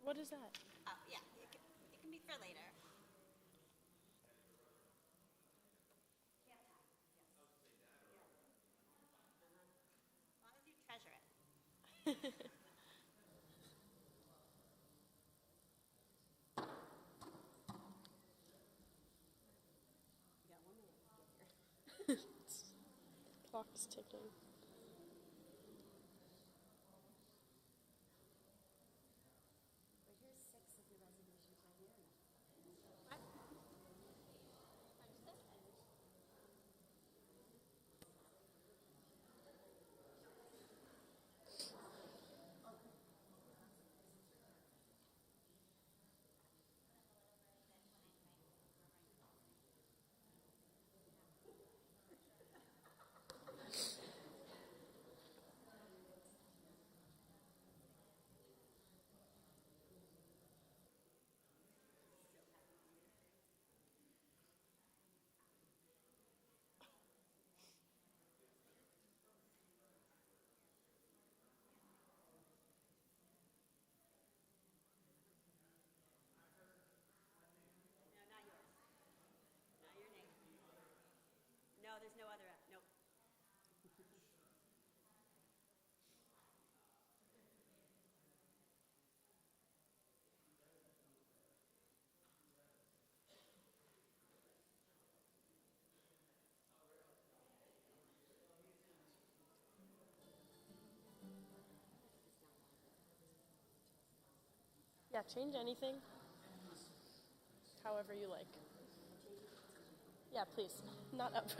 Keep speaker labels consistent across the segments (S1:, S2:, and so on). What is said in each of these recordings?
S1: What is that?
S2: Oh, yeah, it can be for later. As long as you treasure it. You got 1 minute to get here.
S1: Clock's ticking.
S2: But here's 6 of the reservations right here. What? No, not yours. Not your name. No, there's no other. Nope.
S1: Yeah, change anything. However you like. Yeah, please. Not up.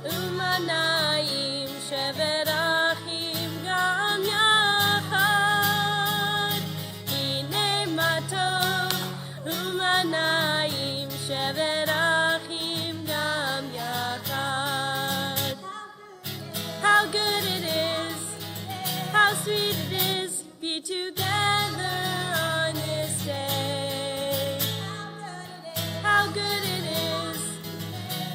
S1: Umanayim sheverachim gam yachad. Hine matov umanayim sheverachim gam yachad. How good it is, how sweet it is, be together on this day. How good it is,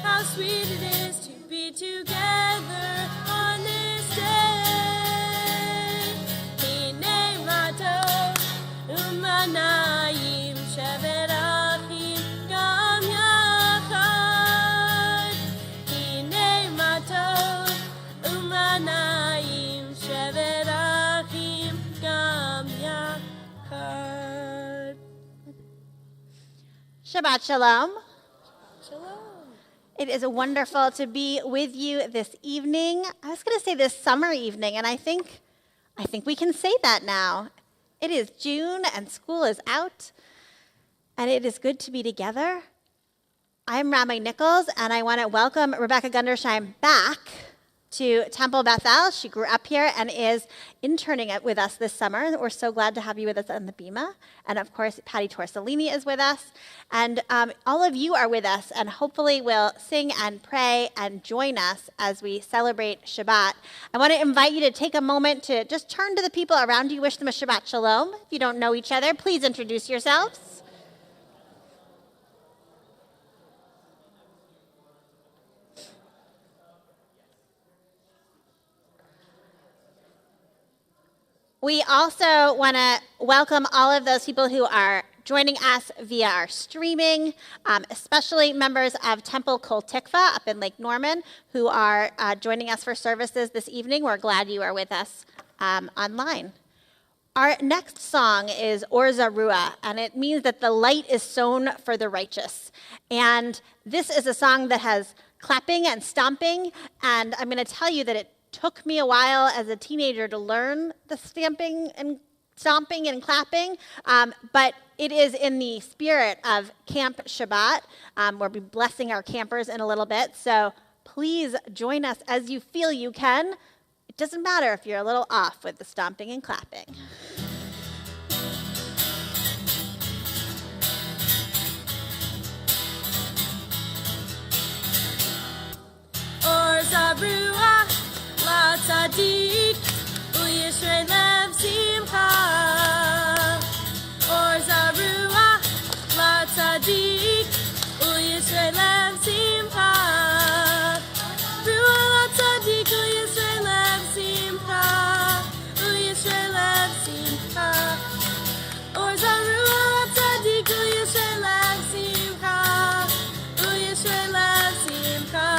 S1: how sweet it is to be together on this day. Hine matov umanayim sheverachim gam yachad. Hine matov umanayim sheverachim gam yachad.
S2: Shabbat Shalom.
S1: Shalom.
S2: It is wonderful to be with you this evening. I was going to say this summer evening, and I think we can say that now. It is June, and school is out, and it is good to be together. I'm Rami Nichols, and I want to welcome Rebecca Gundersheim back to Temple Bethel. She grew up here and is interning with us this summer. We're so glad to have you with us on the Bima. And of course, Patty Torsellini is with us. And all of you are with us, and hopefully will sing and pray and join us as we celebrate Shabbat. I want to invite you to take a moment to just turn to the people around you, wish them a Shabbat Shalom. If you don't know each other, please introduce yourselves. We also want to welcome all of those people who are joining us via our streaming, especially members of Temple Kol Tikva up in Lake Norman who are joining us for services this evening. We're glad you are with us online. Our next song is Or Zarua, and it means that the light is sown for the righteous. And this is a song that has clapping and stomping, and I'm going to tell you that it took me a while as a teenager to learn the stamping and stomping and clapping, but it is in the spirit of Camp Shabbat. We'll be blessing our campers in a little bit, so please join us as you feel you can. It doesn't matter if you're a little off with the stomping and clapping.
S3: Or Zarua La Tzadik Uyishrei Lev Simcha Or Zarua La Tzadik Uyishrei Lev Simcha Rua La Tzadik Uyishrei Lev Simcha Uyishrei Lev Simcha Or Zarua La Tzadik Uyishrei Lev Simcha Uyishrei Lev Simcha.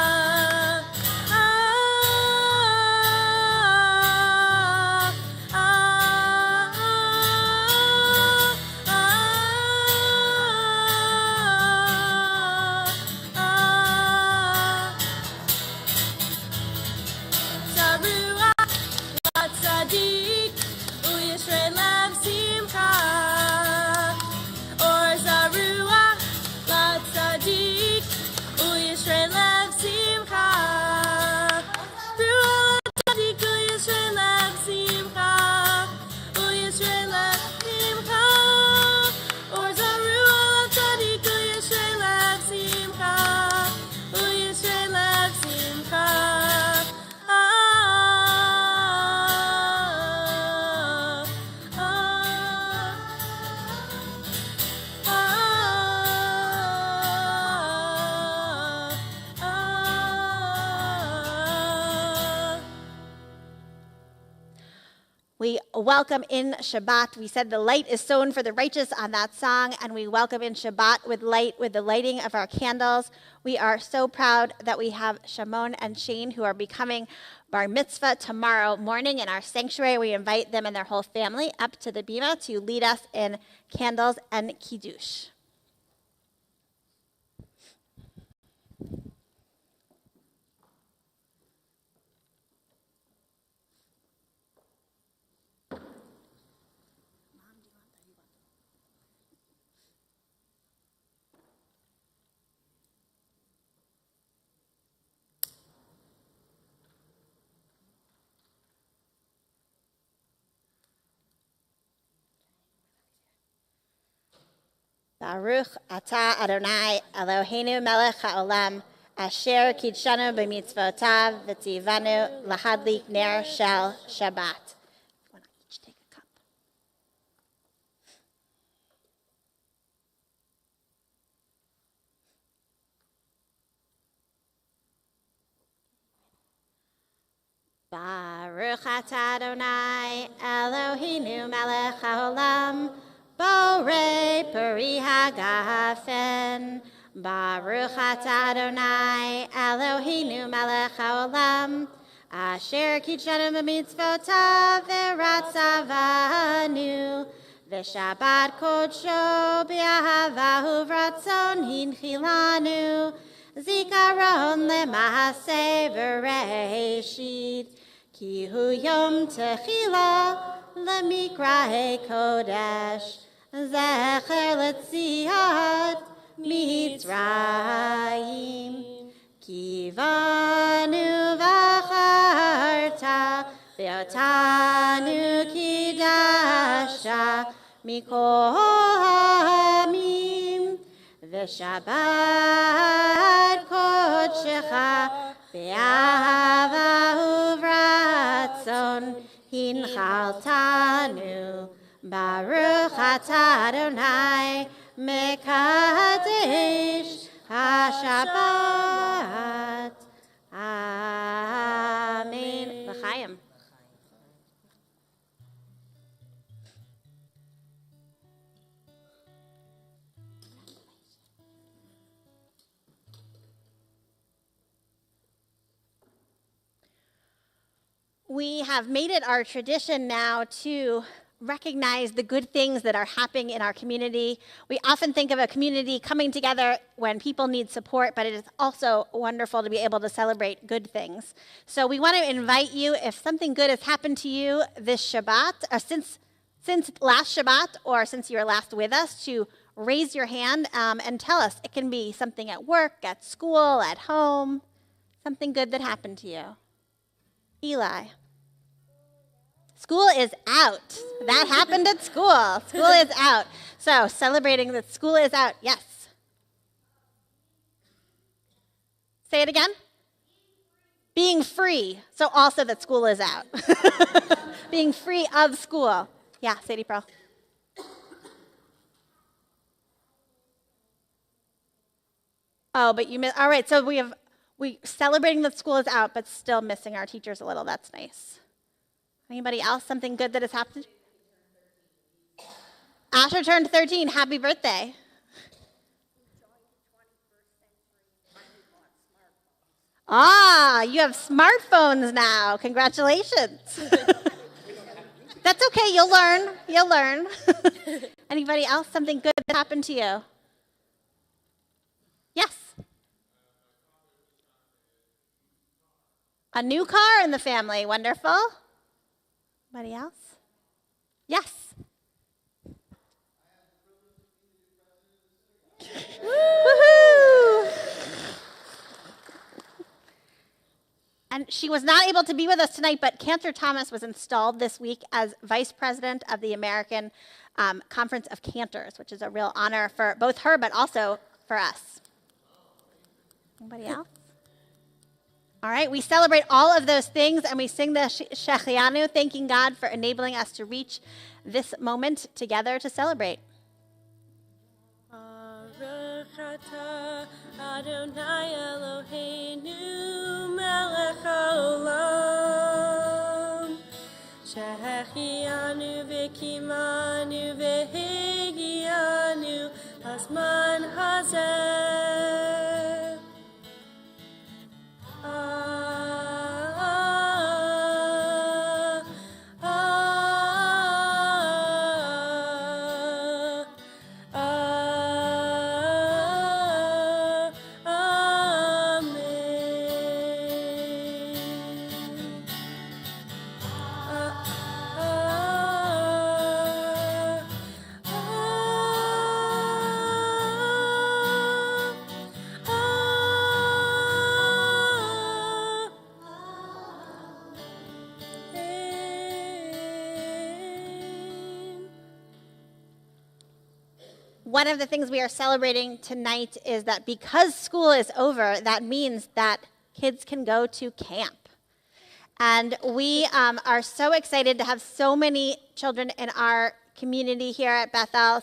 S2: We welcome in Shabbat. We said the light is sown for the righteous on that song, and we welcome in Shabbat with the lighting of our candles. We are so proud that we have Shimon and Shane who are becoming bar mitzvah tomorrow morning in our sanctuary. We invite them and their whole family up to the bima to lead us in candles and kiddush. Baruch atah Adonai Eloheinu melech haolam asher kidshanu b'mitzvotav v'tzivanu lahadlik ner shel Shabbat. Want to each take a cup? Baruch atah Adonai Eloheinu melech haolam Borei Peri Hagafen, Baruch atah Adonai Eloheinu melech haolam, asher kidshanu b'mitzvotav v'ratzavanu, v'shabbat kodsho b'ahavahu v'ratzon hinchilanu, zikaron lema'aseh v'reishit, ki hu yom techila lemikra kodesh. Zecher letziat Mitzrayim Kivanu v'chad Otanu kidasha mikol hamim v'shabbat kodshecha be'ahava uvratzon hinchaltanu baruch atah Adonai mekadesh HaShabbat. Amen. L'chaim. We have made it our tradition now to recognize the good things that are happening in our community. We often think of a community coming together when people need support, but it is also wonderful to be able to celebrate good things. So we want to invite you, if something good has happened to you this Shabbat, or since last Shabbat, or since you were last with us, to raise your hand and tell us. It can be something at work, at school, at home, something good that happened to you. Eli. School is out. That happened at school. School is out. So celebrating that school is out. Yes. Say it again. Being free. So also that school is out. Being free of school. Yeah, Sadie Pearl. Oh, but you missed. All right, so we celebrating that school is out, but still missing our teachers a little. That's nice. Anybody else? Something good that has happened? Asher turned 13. Happy birthday. Ah, you have smartphones now. Congratulations. That's okay. You'll learn. You'll learn. Anybody else? Something good that happened to you? Yes. A new car in the family. Wonderful. Anybody else? Yes. Woohoo! And she was not able to be with us tonight, but Cantor Thomas was installed this week as vice president of the American Conference of Cantors, which is a real honor for both her, but also for us. Anybody else? All right, we celebrate all of those things, and we sing the Shechianu, thanking God for enabling us to reach this moment together to celebrate.
S3: Baruch atah Adonai Eloheinu melech haolam shehechianu v'kimanu v'hegianu hazman hazeh.
S2: One of the things we are celebrating tonight is that because school is over, that means that kids can go to camp. And we are so excited to have so many children in our community here at Bethel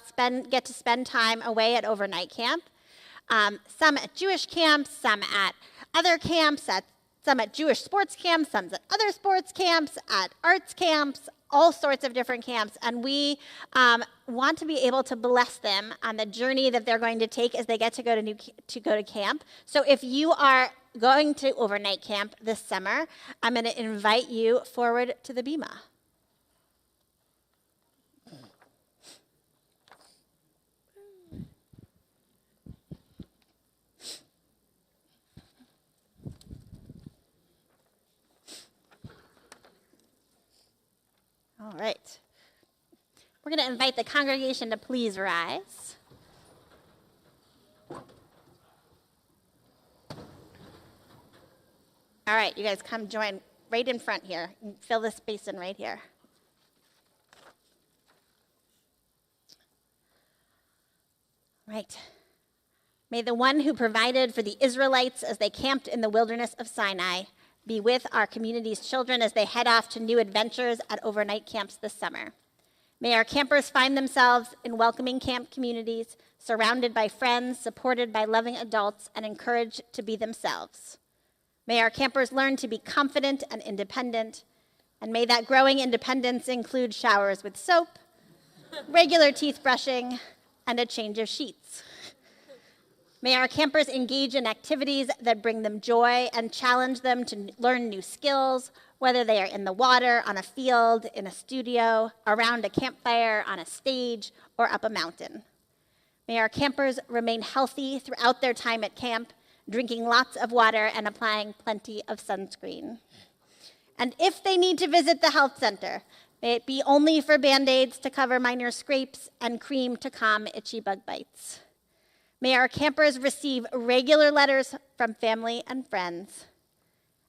S2: get to spend time away at overnight camp. Some at Jewish camps, some at other camps, some at Jewish sports camps, some at other sports camps, at arts camps, all sorts of different camps. And we want to be able to bless them on the journey that they're going to take as they get to go to camp. So if you are going to overnight camp this summer, I'm going to invite you forward to the bima. All right. We're going to invite the congregation to please rise. All right, you guys come join right in front here. Fill this basin right here. Right. May the one who provided for the Israelites as they camped in the wilderness of Sinai be with our community's children as they head off to new adventures at overnight camps this summer. May our campers find themselves in welcoming camp communities, surrounded by friends, supported by loving adults, and encouraged to be themselves. May our campers learn to be confident and independent, and may that growing independence include showers with soap, regular teeth brushing, and a change of sheets. May our campers engage in activities that bring them joy and challenge them to learn new skills, whether they are in the water, on a field, in a studio, around a campfire, on a stage, or up a mountain. May our campers remain healthy throughout their time at camp, drinking lots of water and applying plenty of sunscreen. And if they need to visit the health center, may it be only for Band-Aids to cover minor scrapes and cream to calm itchy bug bites. May our campers receive regular letters from family and friends,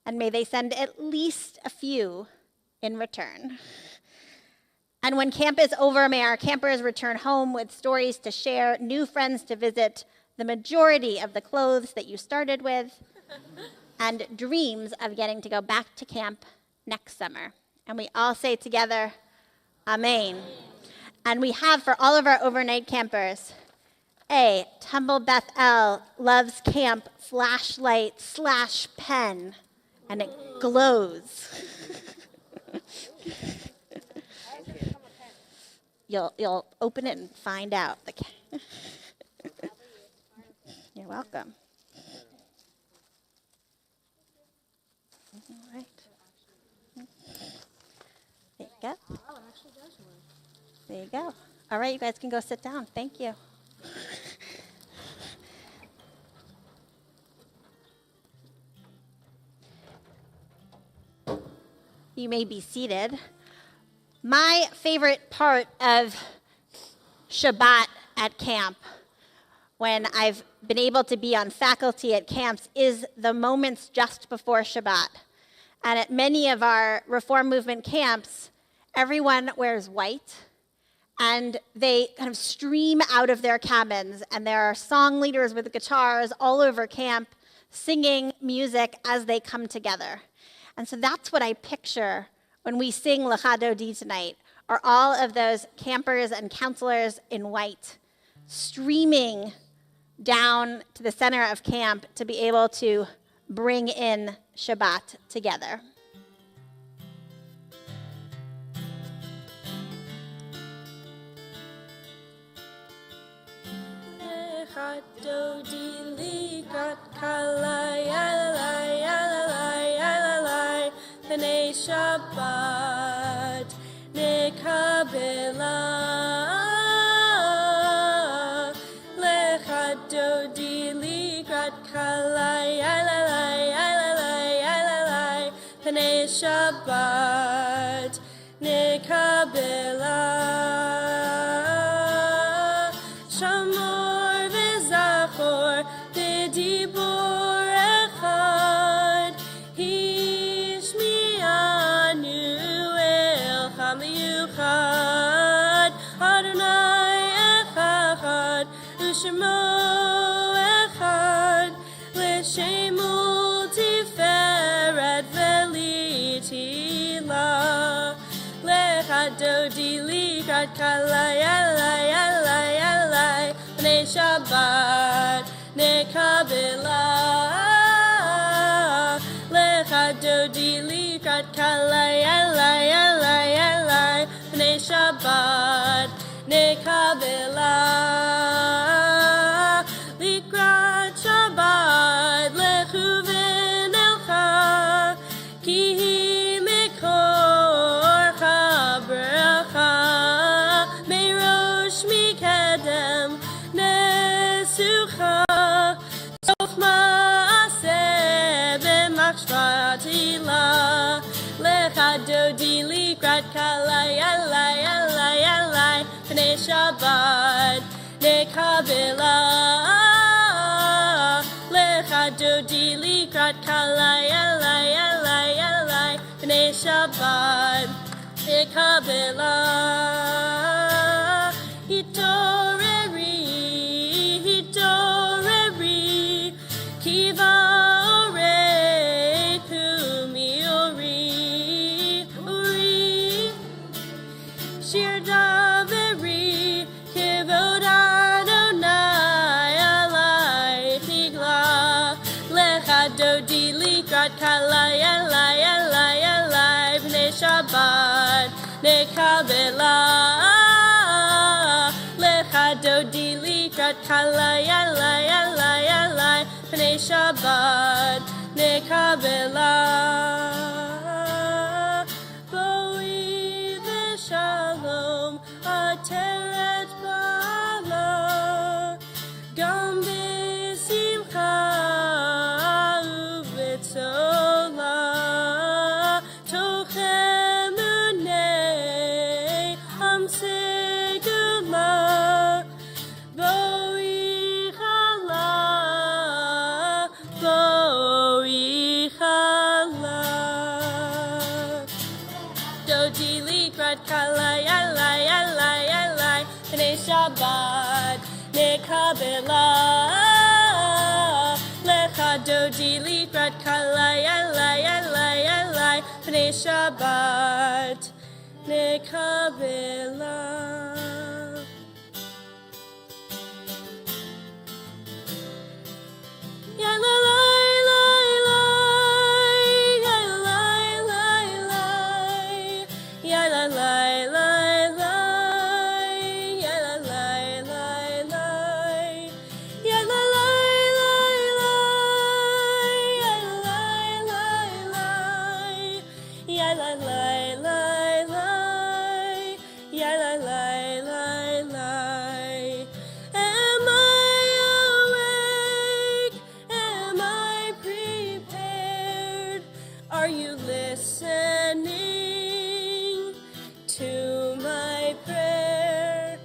S2: and may they send at least a few in return. And when camp is over, may our campers return home with stories to share, new friends to visit, the majority of the clothes that you started with, and dreams of getting to go back to camp next summer. And we all say together, Amen. And we have for all of our overnight campers, A, Tumble Bethel loves camp flashlight / pen, and it glows. You'll open it and find out. You're welcome. All right. There you go. There you go. All right, you guys can go sit down. Thank you. You may be seated. My favorite part of Shabbat at camp, when I've been able to be on faculty at camps, is the moments just before Shabbat. And at many of our Reform Movement camps, everyone wears white, and they kind of stream out of their cabins, and there are song leaders with guitars all over camp singing music as they come together. And so that's what I picture when we sing Lecha Dodi tonight, are all of those campers and counselors in white streaming down to the center of camp to be able to bring in Shabbat together.
S3: Lecha Dodi likrat kalai alalai alalai alalai P'nei Shabbat nekabela Lecha Dodi likrat kalai alalai alalai alalai P'nei Shabbat nekabela Shamor v'zachor b'dibor echad Hishmi'anu elcha miyuchad Adonai echad u'shemo echad L'shemu tiferet v'litila Lecha Dodi likrat kalai alai alai alai P'nei Shabbat nekabela Lecha Dodi likrat kalai alai alai alai P'nei Shabbat nekabela Likrat Shabbat lechu v'nelcha Ki hi mekorcha bracha Merosh mikedem nesucha Sof ma'aseh b'machshvatila Lecha Dodi likrat kalai alai alai alai P'nei Shabbat nekabela Lecha Dodi likrat kalai alai alai alai nekabela. Hitoreri, hitoreri, kiva ore kumi uri, uri. Shir daveri, kivod Adonai alai tigla. Lecha dodi likrat kalai alai alai alai b'nei Shabbat nekabela. Lecha dodi likrat kalai alai alai alai b'nei Shabbat nekabela. Boi v'shalom ateret bala, gam b'simcha u'b'tzola, tochem unei am segula, boi chala, boi chala. Dodi likrat kalai alai alai alai b'nei Shabbat nekabela. Lecha dodi likrat kalai alai alai alai b'nei Shabbat nekabela. Ya la la la la, ya la la la, ya la la la la, ya la la la la, ya la la la la, ya la la la la, ya la la la la, ya la la la la. Am I awake? Am I prepared? Are you listening to my prayer?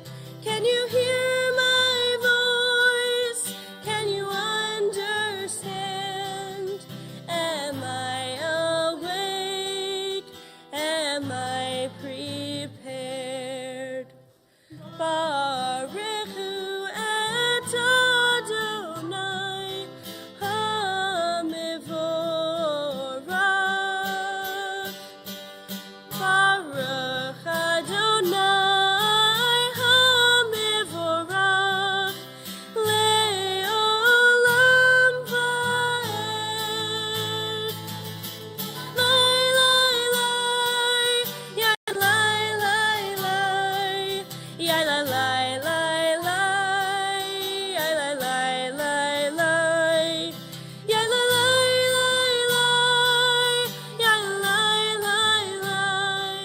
S3: Can you hear my voice? Can you understand? Am I awake? Am I prepared? Baruchu et Adonai hamivorach. Baruch Adonai hamivorach le'olam va'ed. Lai lai lai, ya lai lai lai, ya la lai lai lai, ya la lai lai lai, ya la lai lai lai, ya la lai lai lai,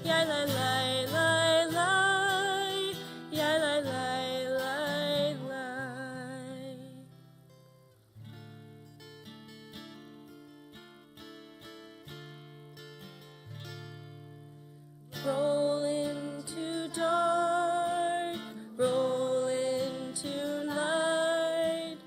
S3: ya la lai lai lai, ya la lai lai lai. Roll into dark, roll into night.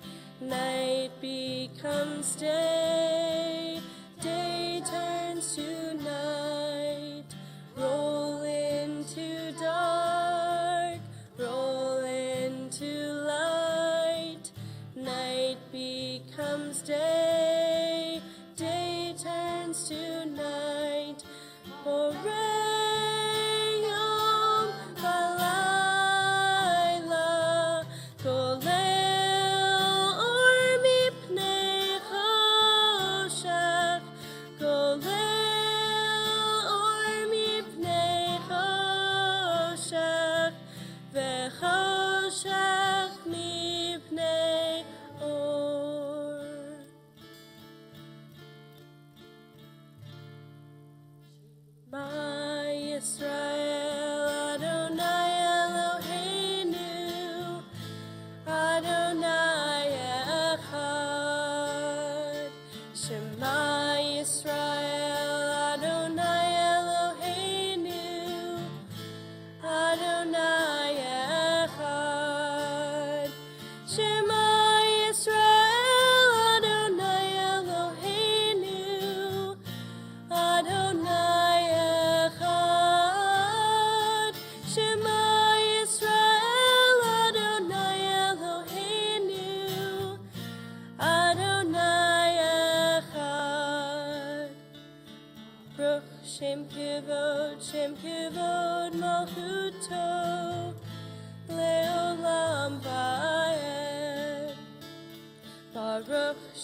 S3: Night becomes day, day turns to night. Roll into dark, roll into light. Night becomes day, day turns to night. Borei yom v'layla, kolel or mipnecha,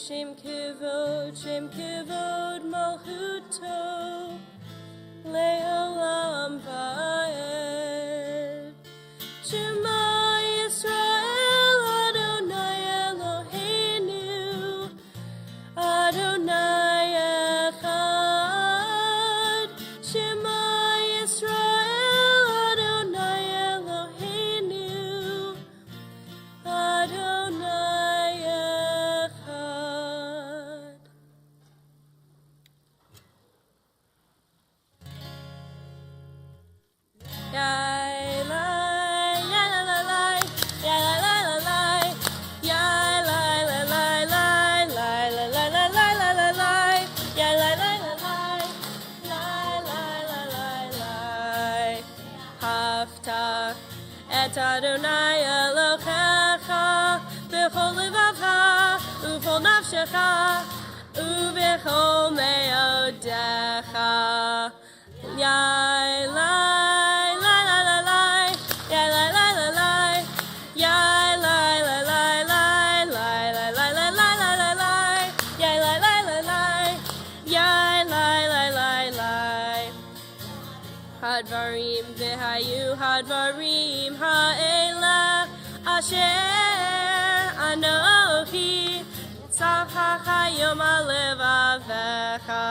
S3: Shem kivod malchuto, le'olam va'ed. Shema Yisrael, Adonai Eloheinu, Adonai Echad. Shema Yisrael, Adonai Eloheinu, Adonai Echad. Yai lai, yai la la lai, yai la la la lai, yai lai la lai lai, lai la la la lai la la lai, yai lai la la lai, lai lai la lai lai. Haftach et Adonai Elohecha b'chol livavcha u'b'chol nafshecha u'b'chol me'odecha. Yai lai, lai la la lai, yai lai la la lai, yai lai la lai lai, lai la la la lai la la lai, yai lai la la lai, yai lai la lai lai. Hadvarim v'hayu hadvarim ha'ela asher anochi tzavcha chayom alevavecha.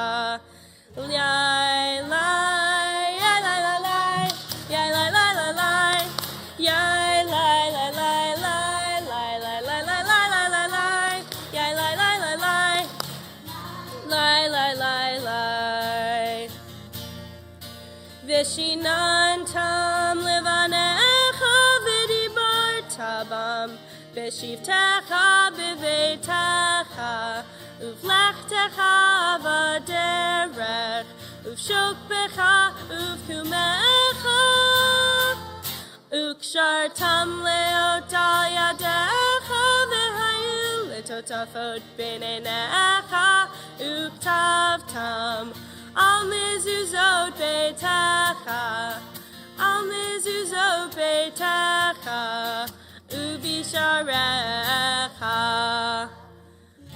S3: Yai lai, yai lai la lai, yai lai la la lai, yai lai la lai lai, lai lai la la lai la la lai, yai lai la la lai, lai lai lai lai. Vishinantam levanecha v'dibarta bam, b'shivtecha b'veitecha, uvlechtecha v'derech, uvshokbecha uvkumecha, ukshartam leotal yadecha v'hayu letotafot b'neinecha, uktavtam al mezuzot beitecha, al mezuzot beitecha, ubisharecha.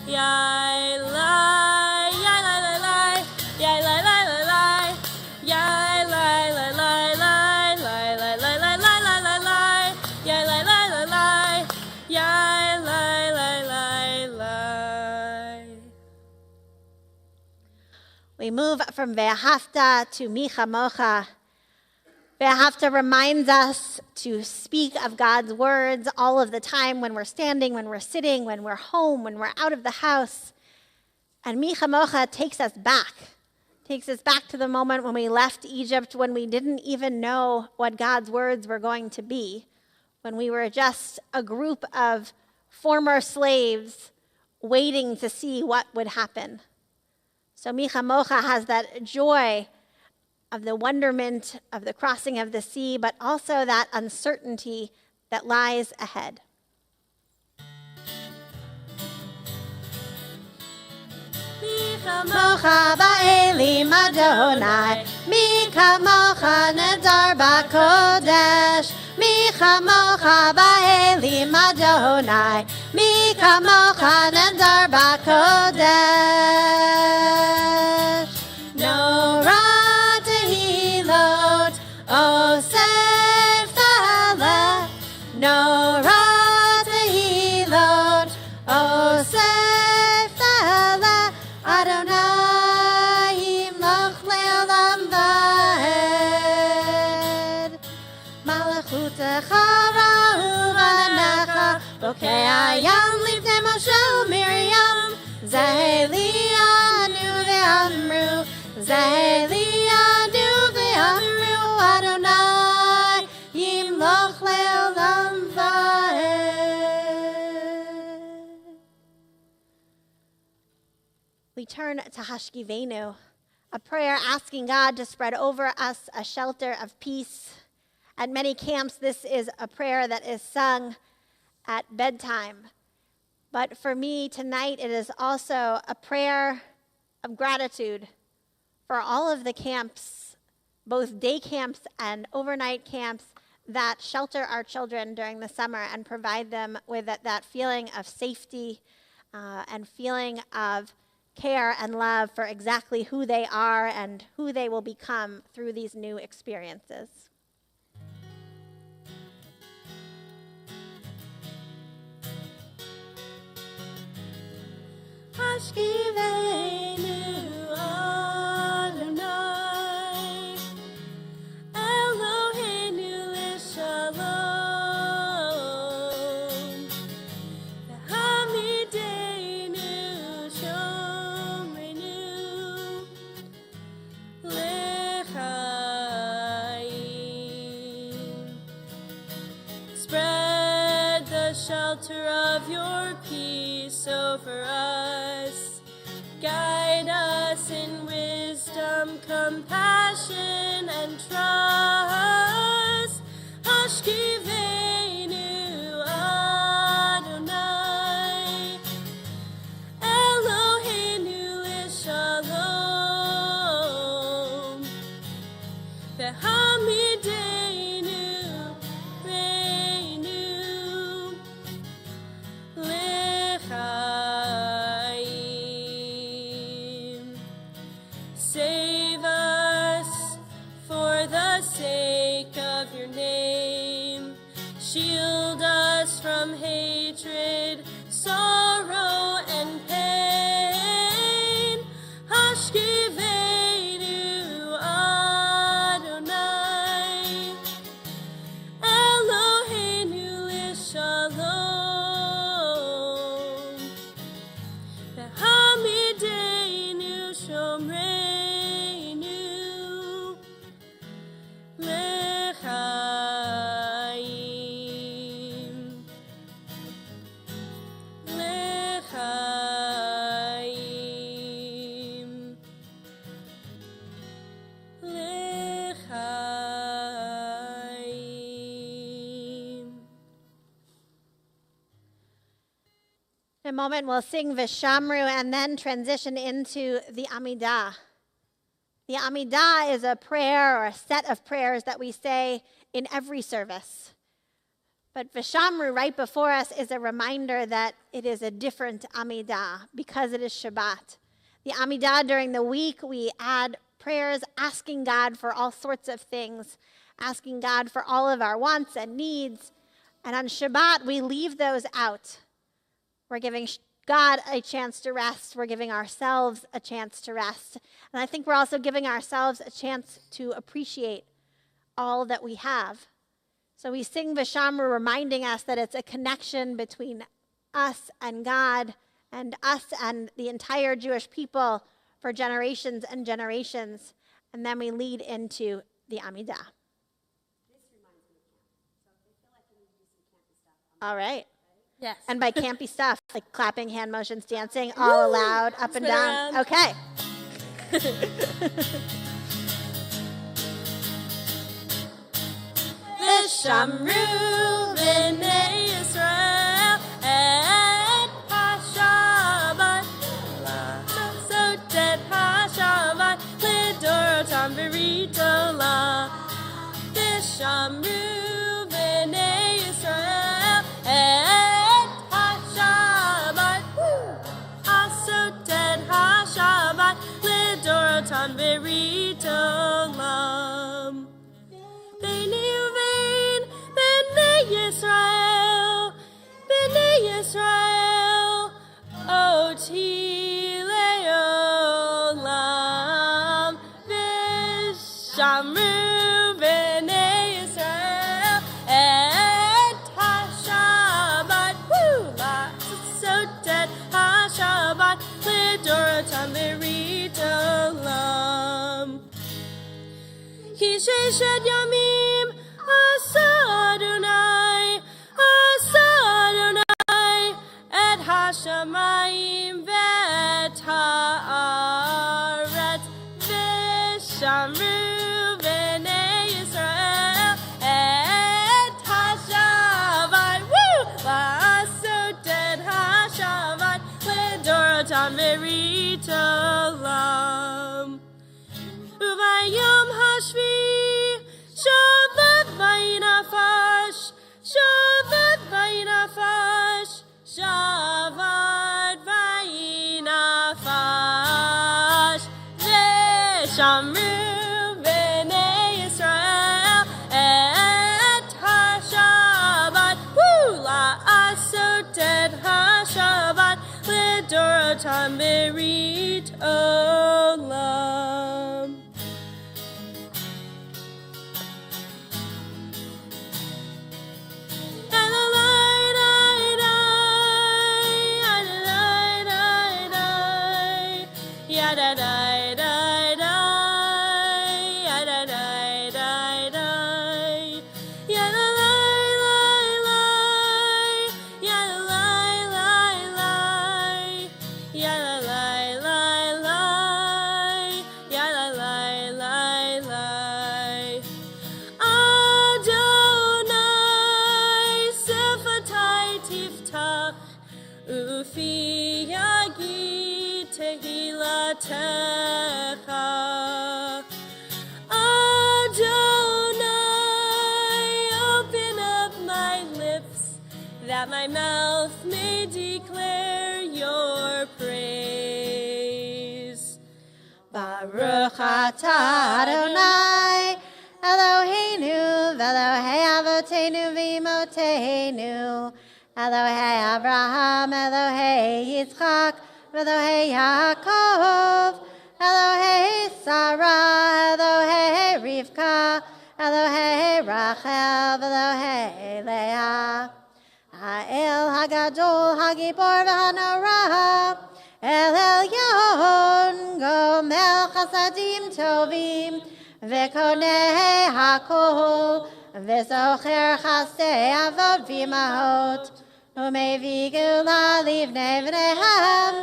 S3: Yai lai, yai lai la lai, yai lai la la lai, yai lai la lai lai, lai lai la la lai la la lai, yai lai la la lai, yai lai lai lai lai.
S2: We move from Ve'ahavta to Mi Chamocha. Ve'ahavta reminds us to speak of God's words all of the time, when we're standing, when we're sitting, when we're home, when we're out of the house. And Mi Chamocha takes us back to the moment when we left Egypt, when we didn't even know what God's words were going to be, when we were just a group of former slaves waiting to see what would happen. So Mi Chamocha has that joy of the wonderment of the crossing of the sea, but also that uncertainty that lies ahead.
S3: Mi kamocha ba'elim Adonai, mi kamocha nedar ba'kodesh, mi kamocha ba'elim Adonai, mi kamocha nedar ba'kodesh. No tehilot, osef ta'aleh, no tehilot, osef ta'aleh, Adonai yimloch le'olam va'ed. Malachutecha ra'u v'necha, bokei hayam lifnei Moshe u'Miriam, zehelianu ve'amru, zehelianu ve'amru, Adonai yimloch le'olam va'ed.
S2: We turn to Hashkivenu, a prayer asking God to spread over us a shelter of peace. At many camps, this is a prayer that is sung at bedtime. But for me tonight, it is also a prayer of gratitude for all of the camps, both day camps and overnight camps, that shelter our children during the summer and provide them with that feeling of safety, and feeling of care and love for exactly who they are and who they will become through these new experiences.
S3: Hashkivenu Adonai, Eloheinu l'shalom, v'hamidenu shomrenu l'chaim. Spread the shelter of your peace over us. Guide us in wisdom, compassion, and trust. Hashkivenu Adonai, Eloheinu l'shalom, v'hamidenu reinu l'chaim. Save us for the sake of your name. Shield us from hatred, sorrow, and pain. Hashkivenu Adonai, Eloheinu l'shalom, v'hamidenu shomrenu l'chaim. L'chaim. L'chaim.
S2: In a moment, we'll sing Vishamru and then transition into the Amidah. The Amidah is a prayer or a set of prayers that we say in every service. But Vishamru right before us is a reminder that it is a different Amidah because it is Shabbat. The Amidah during the week, we add prayers asking God for all sorts of things, asking God for all of our wants and needs. And on Shabbat, we leave those out. We're giving God a chance to rest. We're giving ourselves a chance to rest. And I think we're also giving ourselves a chance to appreciate all that we have. So we sing Vishamru reminding us that it's a connection between us and God and us and the entire Jewish people for generations and generations. And then we lead into the Amidah. All right.
S1: Yes.
S2: And by campy stuff, like clapping, hand motions, dancing, all allowed, up and
S3: Spin
S2: down.
S3: around.
S2: Okay.
S3: Vishamru b'nei Yisrael et HaShabbat, Sotet HaShabbat lidorotam v'ritola. Vishamru b'nei Yisrael et HaShabbat, Sotet HaShabbat lidorotam v'ritola. B'nei berit olam. Ufi yagi tehilatecha. Adonai, open up my lips, that my mouth may declare your praise.
S2: Baruch atah Adonai, Eloheinu v'Elohei avotenu v'imotenu, Elohei Abraham, Elohei Yitzchak, Elohei Yaakov, Elohei Sarah, Elohei Rivka, Elohei Rachel, Elohei Leah. Ha'el Hagadol, Hagibor v'Hanora, El Elyon, Gomel Chasadim Tovim, V'koneh HaKol, V'zocher Chasei Avot V'imahot, U'mevi Gula Livnei V'nehem,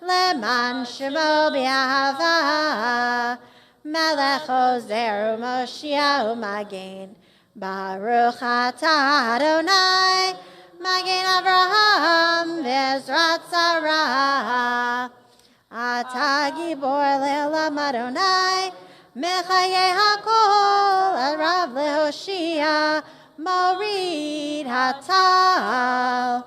S2: Leman Shemo B'Ahava, Melech Ozer U'Moshiach U'Magen, Baruch atah Adonai, Magen Avraham v'Ezrat Sarah. Atah gibor le'olam Adonai, Mechayeh hakol, Arav lehoshia, Morid hatal.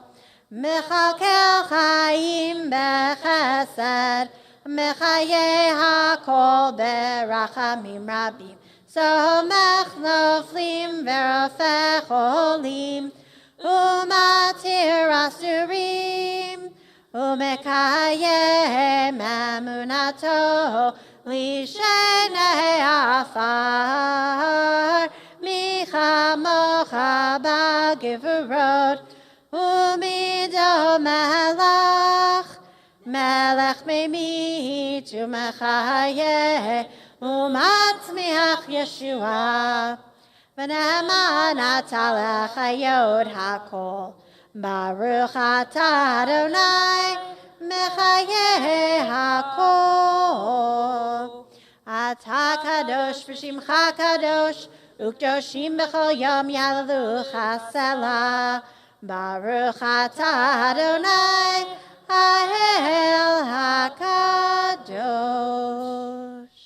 S2: Mechakel chayim bechesed, Mechayeh hakol berachamim rabim. Somech noflim v'rofech olim, Umatir asurim, Umekayem emunato, Lishenei afar, Michamocha bagivurot, Umido melech, Melech memit umechayeh, Umatzmiach Yeshua. V'ne'eman atalech hayod hakol, Baruch atah Adonai, mechayeh hakol. Atah kadosh v'shimcha kadosh, ukdoshim b'chol yom yalalucha selah. Baruch atah Adonai, ha'el hakadosh.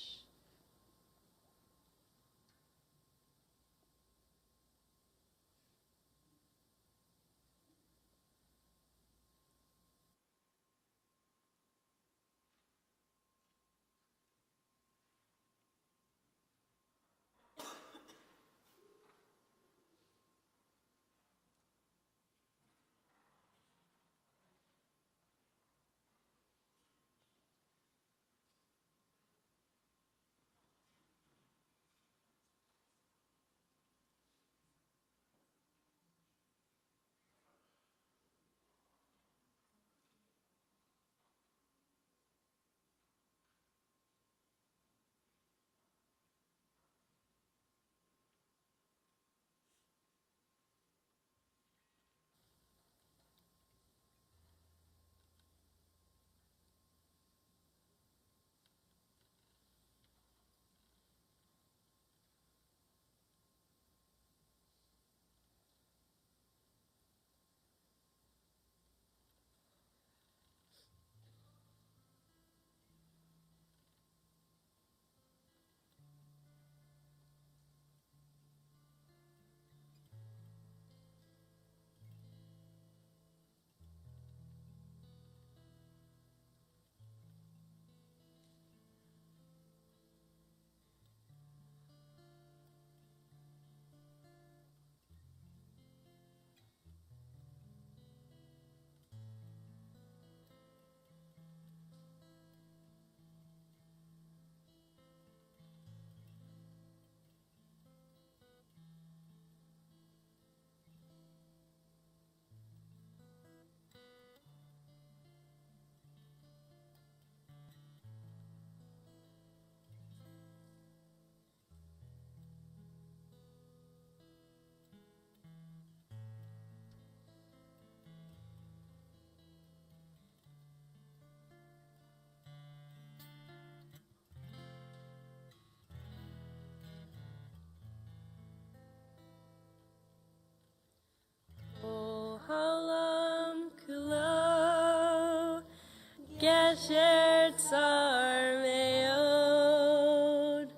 S3: Gesher Tsar Meod,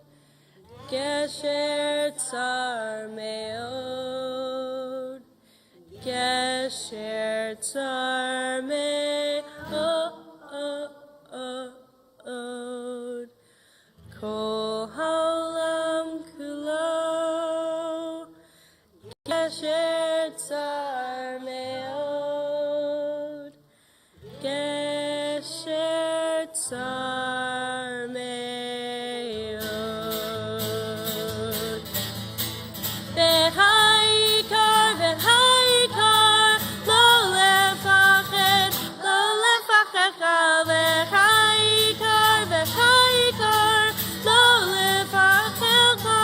S3: Gesher Tsar Meod, Gesher Tsar Meod, Kol Haolam Kulo, Gesher Tsar Meod, Gesher Tsar Meod. V'haikar, v'haikar, lo lefached, lo lefachecha. V'haikar, v'haikar, lo lefachecha.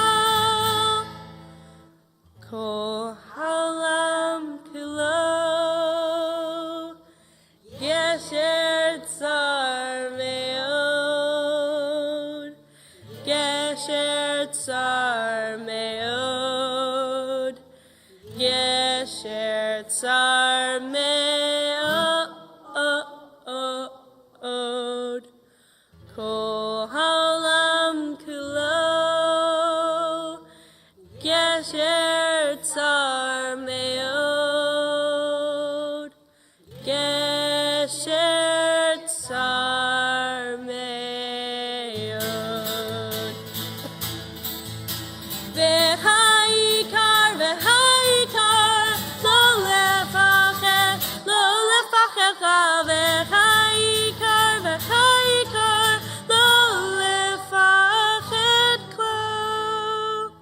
S3: Kol haolam kulo, Gesher Tsar Meod, Gesher Tsar Meod, Gesher Tsar Meod, Kol haolam kulo, Gesher Tsar Meod, Gesher Tsar Meod. V'haikar, v'haikar, lo lefached, lo lefachecha. V'haikar, v'haikar, lo lefached klo.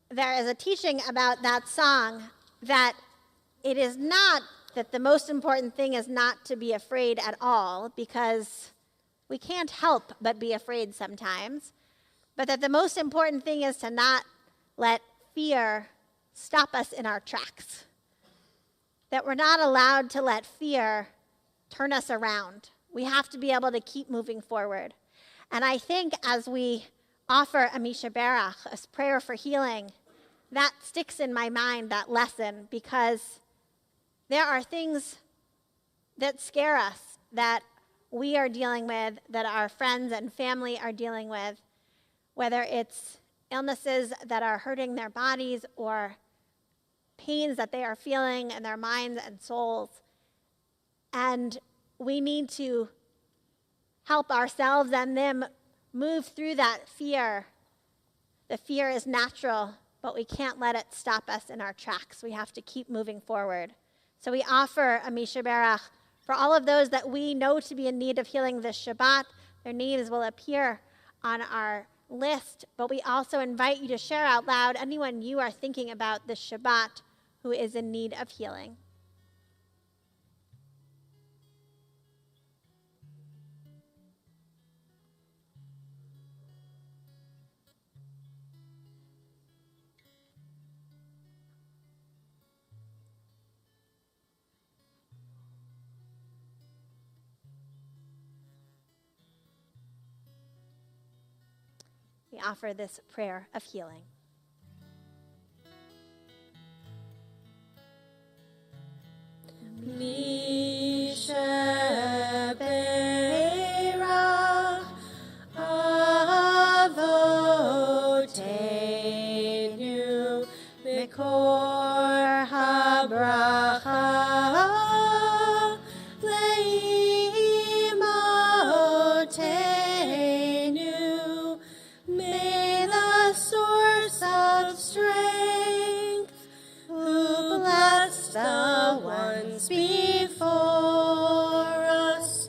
S2: There is a teaching about that song that it is not that the most important thing is not to be afraid at all, because we can't help but be afraid sometimes, but that the most important thing is to not let fear stop us in our tracks. That we're not allowed to let fear turn us around. We have to be able to keep moving forward. And I think as we offer a Misha Berach, a prayer for healing, that sticks in my mind, that lesson, because there are things that scare us, that we are dealing with, that our friends and family are dealing with, whether it's illnesses that are hurting their bodies or pains that they are feeling in their minds and souls. And we need to help ourselves and them move through that fear. The fear is natural, but we can't let it stop us in our tracks. We have to keep moving forward. So we offer a Misha Berach for all of those that we know to be in need of healing this Shabbat. Their names will appear on our list, but we also invite you to share out loud anyone you are thinking about this Shabbat who is in need of healing. We offer this prayer of healing.
S3: Misha Berach Avotenu Mikor HaBracha Leimotenu. May the source of strength, who blessed the ones before us,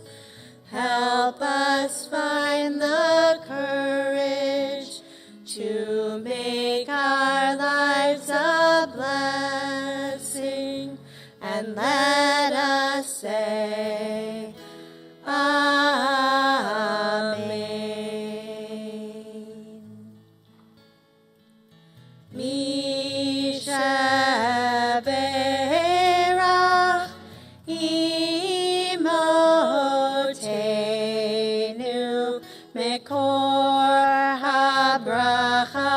S3: help us find the courage to make our lives a blessing, and let us say, Amen. Misha Berach Imotenu Mekor HaBracha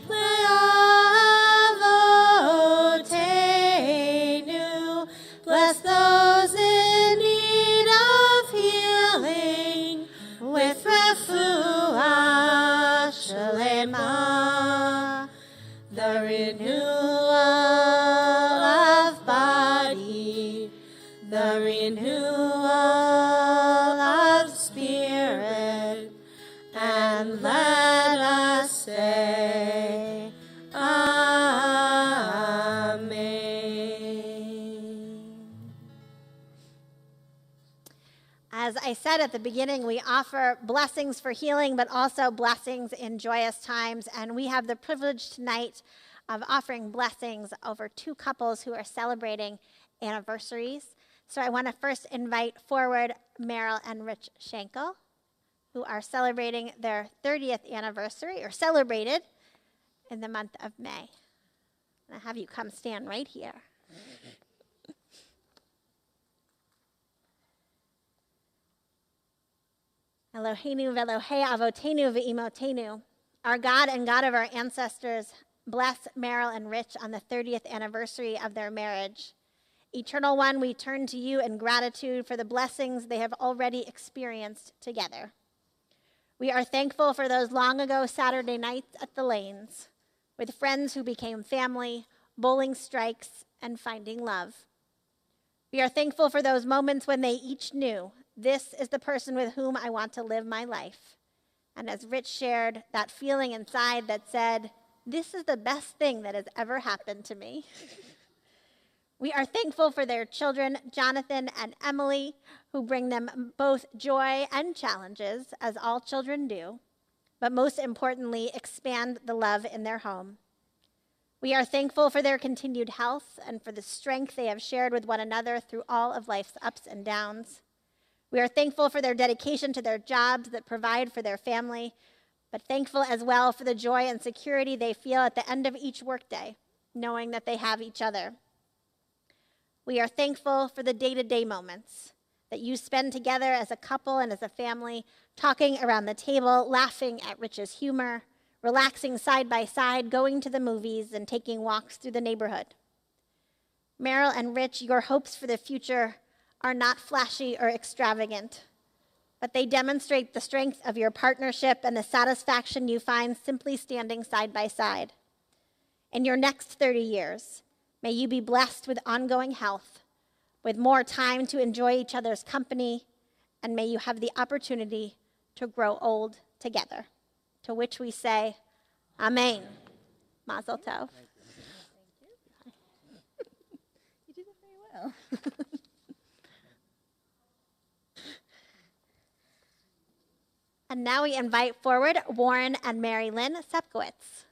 S3: Le'avotenu Shema, the renewal of body, the renewal of spirit, and let us say, Amen.
S2: As I said at the beginning, we offer blessings for healing, but also blessings in joyous times. And we have the privilege tonight of offering blessings over two couples who are celebrating anniversaries. So I want to first invite forward Meryl and Rich Schenkel, who are celebrating their 30th anniversary, or celebrated in the month of May. I'll have you come stand right here. Eloheinu velohei avotenu ve'imotenu. Our God and God of our ancestors, bless Meryl and Rich on the 30th anniversary of their marriage. Eternal One, we turn to you in gratitude for the blessings they have already experienced together. We are thankful for those long ago Saturday nights at the lanes, with friends who became family, bowling strikes, and finding love. We are thankful for those moments when they each knew, this is the person with whom I want to live my life. And as Rich shared, that feeling inside that said, this is the best thing that has ever happened to me. We are thankful for their children, Jonathan and Emily, who bring them both joy and challenges, as all children do, but most importantly, expand the love in their home. We are thankful for their continued health and for the strength they have shared with one another through all of life's ups and downs. We are thankful for their dedication to their jobs that provide for their family, but thankful as well for the joy and security they feel at the end of each workday, knowing that they have each other. We are thankful for the day-to-day moments that you spend together as a couple and as a family, talking around the table, laughing at Rich's humor, relaxing side by side, going to the movies, and taking walks through the neighborhood. Meryl and Rich, your hopes for the future are not flashy or extravagant, but they demonstrate the strength of your partnership and the satisfaction you find simply standing side by side. In your next 30 years, may you be blessed with ongoing health, with more time to enjoy each other's company, and may you have the opportunity to grow old together. To which we say, Amen. Mazel tov.
S1: You did it very well.
S2: And now we invite forward Warren and Mary Lynn Sepkowitz.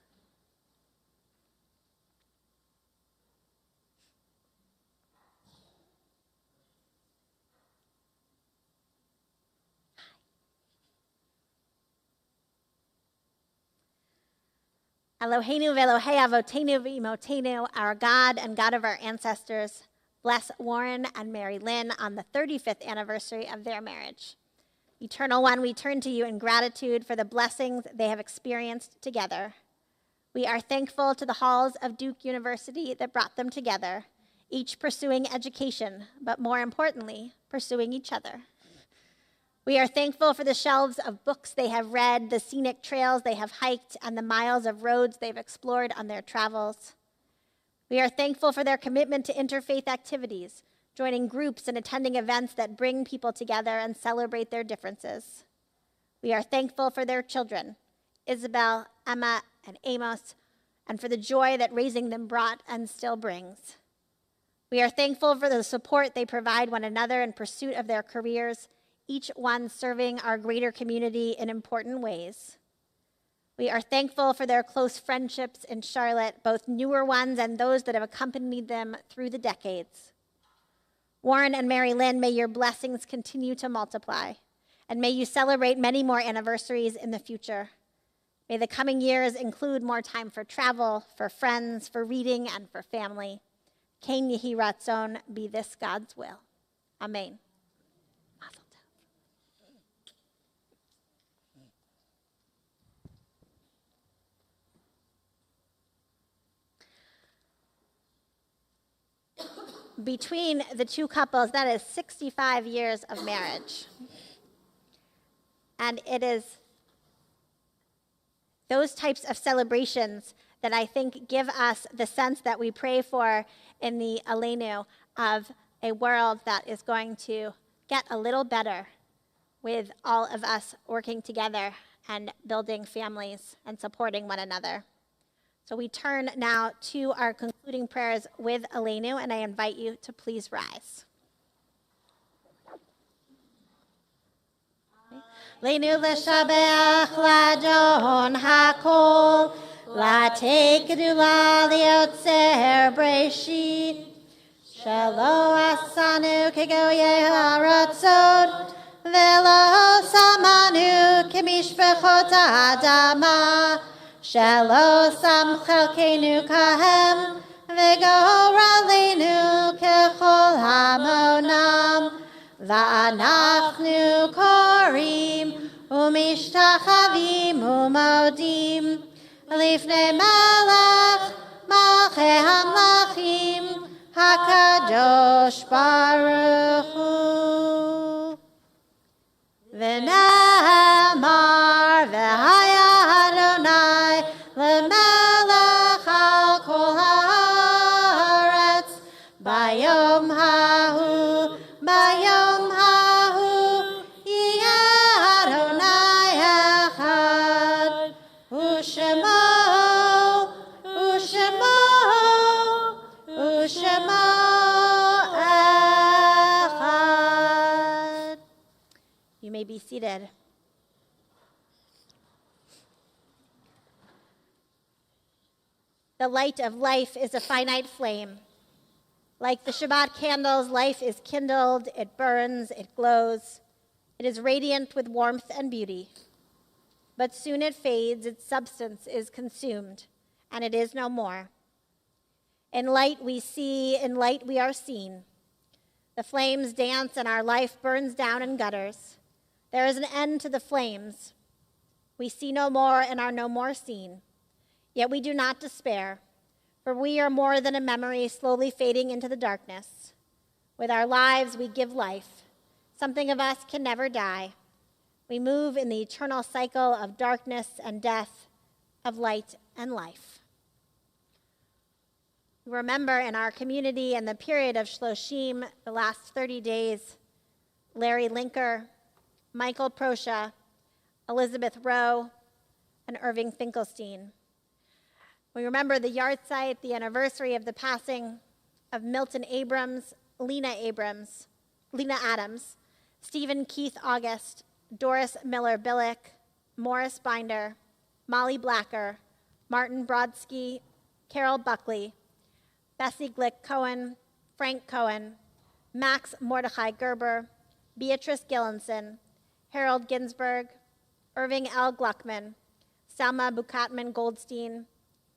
S2: Eloheinu velohei avotenu ve'imotenu, our God and God of our ancestors, bless Warren and Mary Lynn on the 35th anniversary of their marriage. Eternal One, we turn to you in gratitude for the blessings they have experienced together. We are thankful to the halls of Duke University that brought them together, each pursuing education, but more importantly, pursuing each other. We are thankful for the shelves of books they have read, the scenic trails they have hiked, and the miles of roads they've explored on their travels. We are thankful for their commitment to interfaith activities, joining groups and attending events that bring people together and celebrate their differences. We are thankful for their children, Isabel, Emma, and Amos, and for the joy that raising them brought and still brings. We are thankful for the support they provide one another in pursuit of their careers, each one serving our greater community in important ways. We are thankful for their close friendships in Charlotte, both newer ones and those that have accompanied them through the decades. Warren and Mary Lynn, may your blessings continue to multiply, and may you celebrate many more anniversaries in the future. May the coming years include more time for travel, for friends, for reading, and for family. Ken Yehi Ratzon, be this God's will. Amen. Between the two couples, that is 65 years of marriage. And it is Those types of celebrations that I think give us the sense that we pray for in the Aleinu of a world that is going to get a little better with all of us working together and building families and supporting one another. So we turn now to our concluding prayers with Aleinu, and I invite you to please rise. Leinu l'shabeach l'adon hakol, l'atei kedula liotzer breshit, shelo asanu kegoye haratzot, velo samanu kemishpechot ha'adama, shelo sam chelkenu kahem, v'goralenu kechol hamonam, va'anachnu korim umishtachavim umodim lifnei malach malchei hamlachim hakadosh baruch hu. V'namar v'haya Adonai l'melech al kol haaretz bayom hahu bayom hahu yeh Adonai echad u'shemo u'shemo u'shemo echad. You may be seated. The light of life is a finite flame. Like the Shabbat candles, life is kindled, it burns, it glows. It is radiant with warmth and beauty. But soon it fades, its substance is consumed, and it is no more. In light we see, in light we are seen. The flames dance and our life burns down in gutters. There is an end to the flames. We see no more and are no more seen. Yet we do not despair, for we are more than a memory slowly fading into the darkness. With our lives we give life. Something of us can never die. We move in the eternal cycle of darkness and death, of light and life. We remember in our community in the period of Shloshim, the last 30 days, Larry Linker, Michael Prosha, Elizabeth Rowe, and Irving Finkelstein. We remember the yahrzeit, the anniversary of the passing of Milton Abrams, Lena Adams, Stephen Keith August, Doris Miller Billick, Morris Binder, Molly Blacker, Martin Brodsky, Carol Buckley, Bessie Glick Cohen, Frank Cohen, Max Mordechai Gerber, Beatrice Gillenson, Harold Ginsberg, Irving L. Gluckman, Selma Bukatman Goldstein,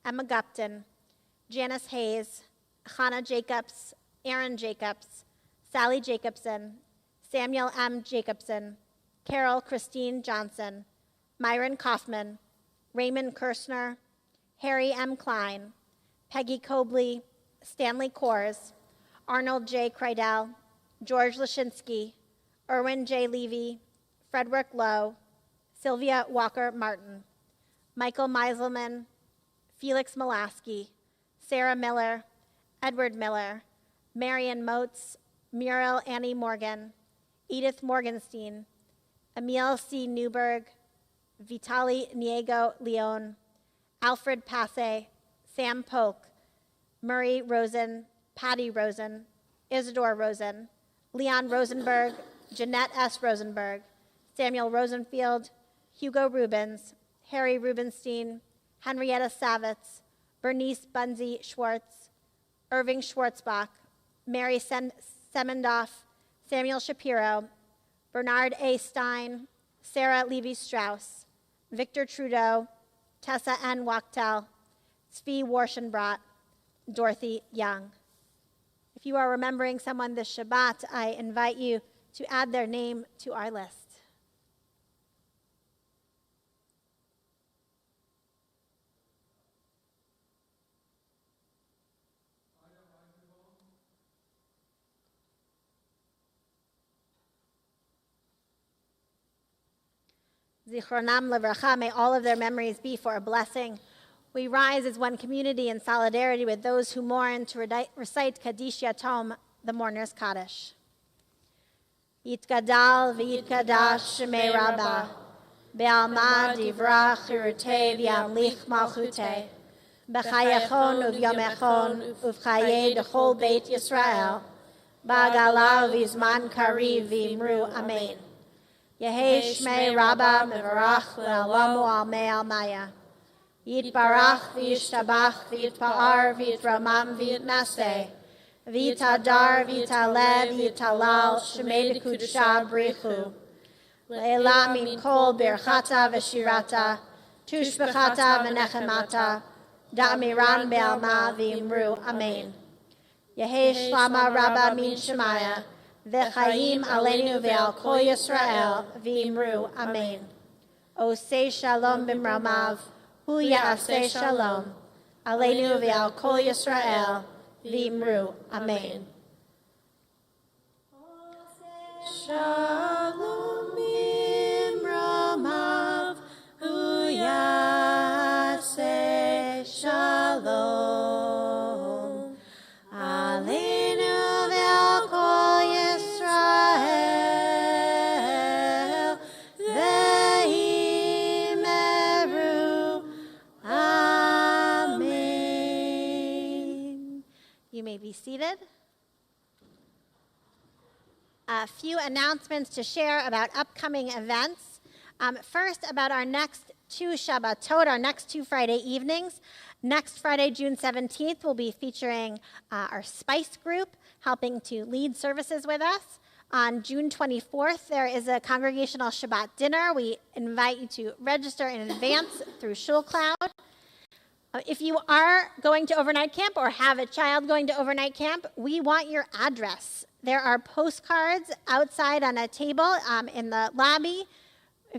S2: Emma Gupton, Janice Hayes, Hannah Jacobs, Aaron Jacobs, Sally Jacobson, Samuel M. Jacobson, Carol Christine Johnson, Myron Kaufman, Raymond Kirshner, Harry M. Klein, Peggy Cobley, Stanley Kors, Arnold J. Kreidel, George Lashinsky, Erwin J. Levy, Frederick Lowe, Sylvia Walker Martin, Michael Meiselman, Felix Molaski, Sarah Miller, Edward Miller, Marion Motes, Muriel Annie Morgan, Edith Morgenstein, Emil C. Newberg, Vitali Niego Leon, Alfred Passe, Sam Polk, Murray Rosen, Patty Rosen, Isidore Rosen, Leon Rosenberg, Jeanette S. Rosenberg, Samuel Rosenfield, Hugo Rubens, Harry Rubenstein, Henrietta Savitz, Bernice Bunzy Schwartz, Irving Schwartzbach, Mary Semendoff, Samuel Shapiro, Bernard A. Stein, Sarah Levy-Strauss, Victor Trudeau, Tessa N. Wachtel, Zvi Warschenbrot, Dorothy Young. If you are remembering someone this Shabbat, I invite you to add their name to our list. Zichronam Levracha, may all of their memories be for a blessing. We rise as one community in solidarity with those who mourn to recite Kaddish Yatom, the mourner's Kaddish. Yitgadal v'yitkadash shemei Rabbah, be'alma divra chirutei v'yamlich malchutei, b'chayachon uvyomechon uv'chayei dechol beit Yisrael, ba'gala v'zman kariv v'imru amen. Yehei shmei Rabbah mevarach le'alamu almei almaya. Yitbarach v'yishtabach v'yitpa'ar v'yitramam v'yitnaseh. V'yitadar v'yitaleh v'yitalal shemei dekudusha brichu. Le'ela min kol birchata v'shirata, tushbechata v'nechemata, da'amiran be'alma v'imru amen. Yehei shlama Rabbah min shemaya, v'chaim aleinu ve'al kol Yisrael v'imru amen. Osei shalom b'mramav, hu ya'aseh shalom, aleinu ve'al kol Yisrael v'imru amen. Shalom b'mramav, hu ya'aseh shalom, aleinu ve'al kol Yisrael v'imru amen. You may be seated. A few announcements to share about upcoming events. First, about our next two Shabbatot, our next two Friday evenings. Next Friday, June 17th, we'll be featuring our Spice group, helping to lead services with us. On June 24th, there is a congregational Shabbat dinner. We invite you to register in advance through ShulCloud. If you are going to overnight camp or have a child going to overnight camp, we want your address. There are postcards outside on a table in the lobby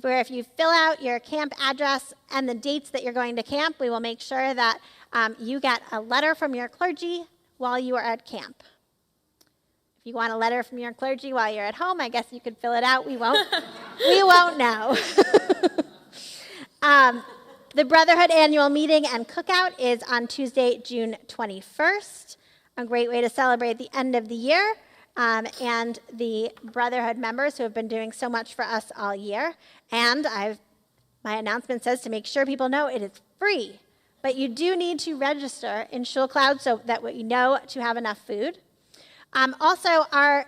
S2: where if you fill out your camp address and the dates that you're going to camp, we will make sure that you get a letter from your clergy while you are at camp. If you want a letter from your clergy while you're at home, I guess you could fill it out. We won't. We won't know. The Brotherhood annual meeting and cookout is on Tuesday, June 21st. A great way to celebrate the end of the year and the Brotherhood members who have been doing so much for us all year. And my announcement says to make sure people know it is free, but you do need to register in ShulCloud so that you know to have enough food. Also, our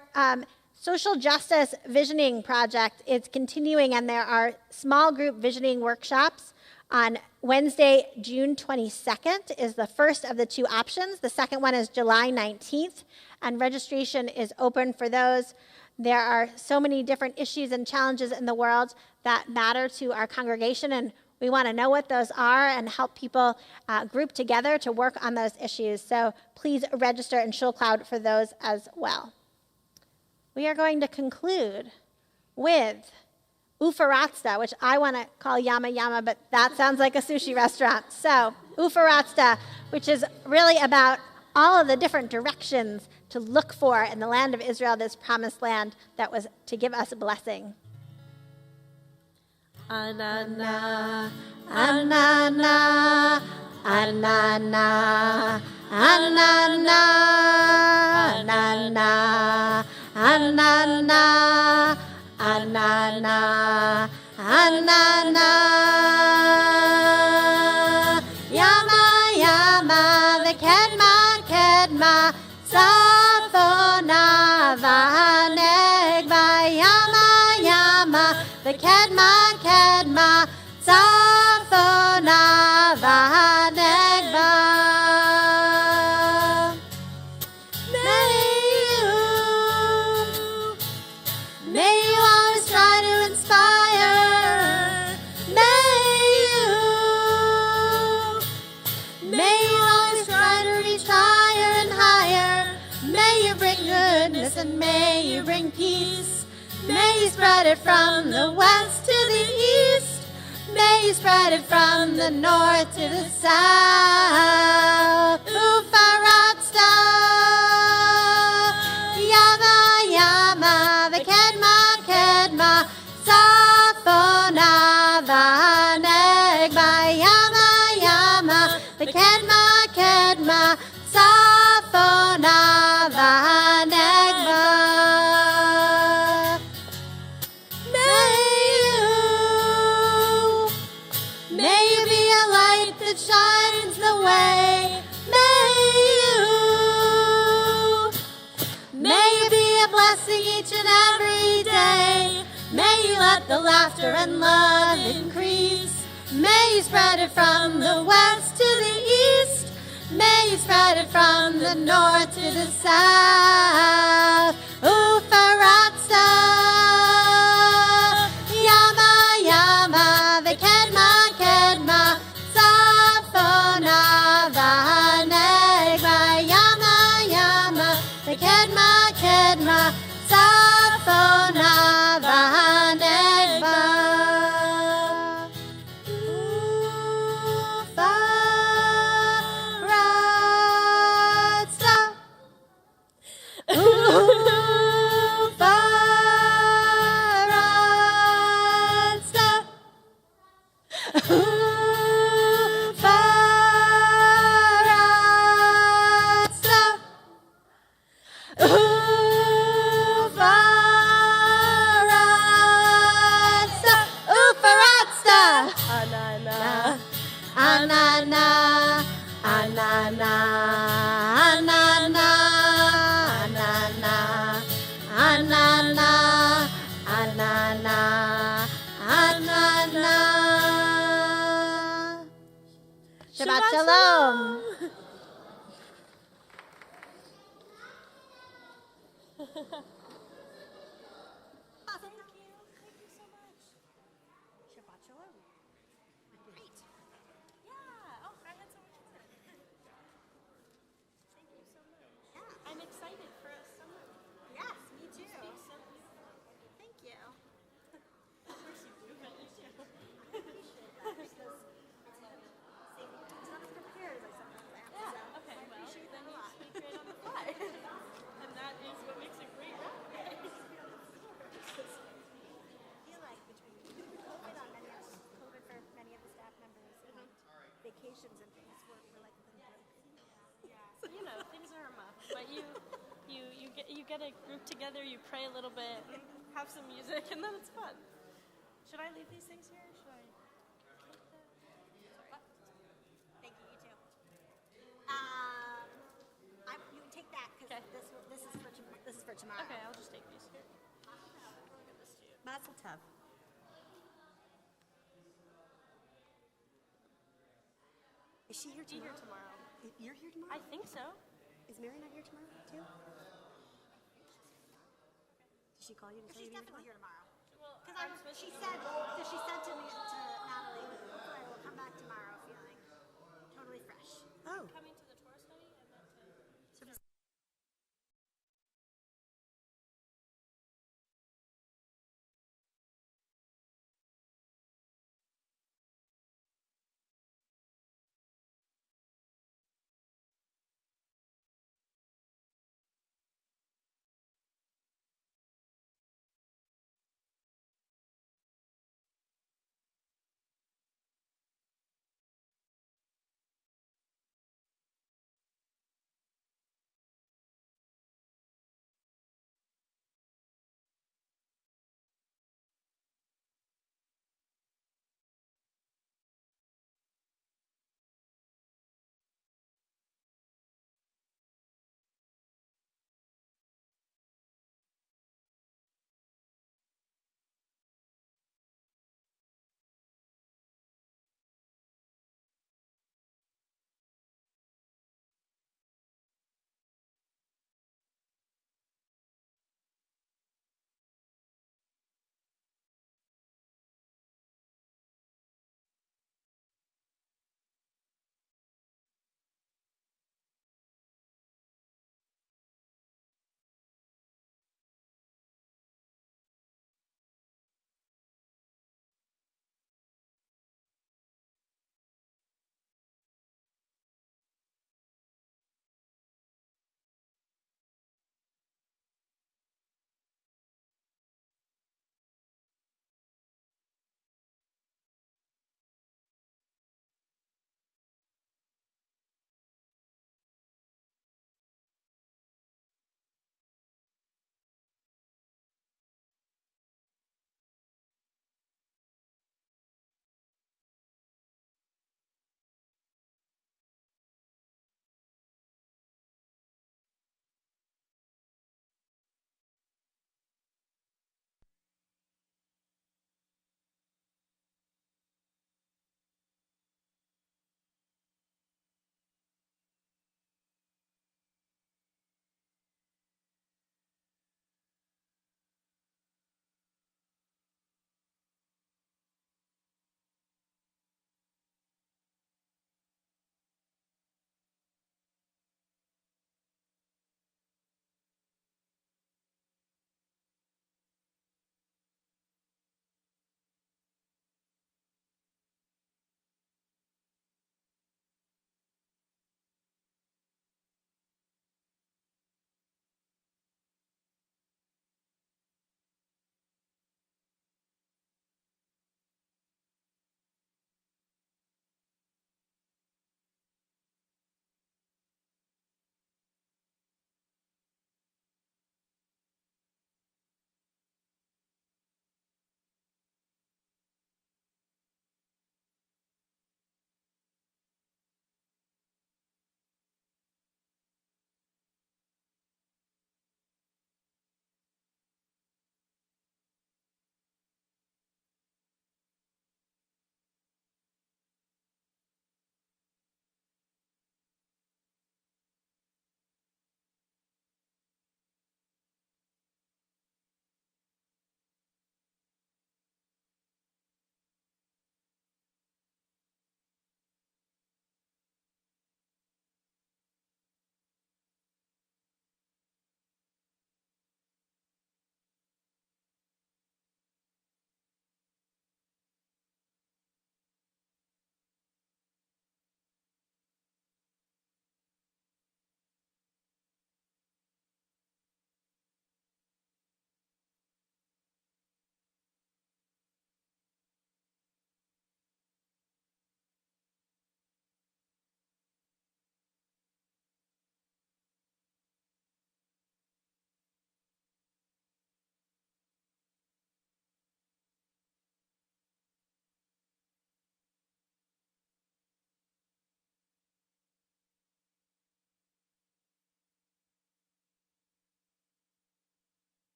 S2: social justice visioning project is continuing, and there are small group visioning workshops. On Wednesday, June 22nd is the first of the two options. The second one is July 19th, and registration is open for those. There are so many different issues and challenges in the world that matter to our congregation, and we want to know what those are and help people group together to work on those issues. So please register in ShulCloud for those as well. We are going to conclude with Ufaratsta, which I want to call Yama Yama, but that sounds like a sushi restaurant. So Ufaratsta, which is really about all of the different directions to look for in the land of Israel, this promised land that was to give us a blessing. Anana, anana, anana, anana, anana, anana, anana, anana, yama, yama, the kedma, safona, vanegva, yama, yama, the kedma, safona, vanegva. May you always try to inspire. May you always try to reach higher and higher. May you bring goodness and may you bring peace. May you spread it from the west to the east. May you spread it from the north to the south. Ufaratsta, Yama, Yama, the kedma, safona, kedma, safona vanegma. May you be a light that shines the way. May you be a blessing each and every day. May you let the laughter and love increase. May you spread it from the west to the east. May you spread it from the north to the south. Ufaratsa, yama yama, vekedma kedma, safona vanegma, yama yama, vekedma kedma, safona vanegma. Anana, anana, anana, anana, anana, anana, anana. Shabbat shalom.
S1: Shabbat shalom. Great. Yeah. Oh, I had so much fun. Thank you so much. Yeah. I'm excited for a summer.
S2: Yes, me too.
S1: You speak so beautiful.
S2: Thank you.
S1: Of course you do, but you do.
S2: I appreciate that because it's not as prepared as I sometimes am.
S1: Yeah.
S2: So
S1: Okay.
S2: I
S1: Well,
S2: appreciate
S1: then
S2: that a
S1: you
S2: lot.
S1: speak right on the fly, and that is what makes it great.
S2: I feel like between COVID for many of the staff members and vacations and things, we're like a little bit.
S1: Yeah. You know, things are rough, but you get a group together, you pray a little bit, and have some music, and then it's fun. Should I leave these things here? Or should I? What?
S2: Thank you, you too. You can take that because
S1: Okay.
S2: this is for tomorrow.
S1: Okay, I'll just take these here.
S2: Mazel tov. Is she here
S1: Be here
S2: tomorrow?
S1: tomorrow.
S2: You're here tomorrow?
S1: I think so.
S2: Is Mary not here tomorrow too? Did she call you to say
S4: She's definitely here tomorrow.
S1: Well,
S4: Because she said to me, to Natalie, hopefully I will come back tomorrow.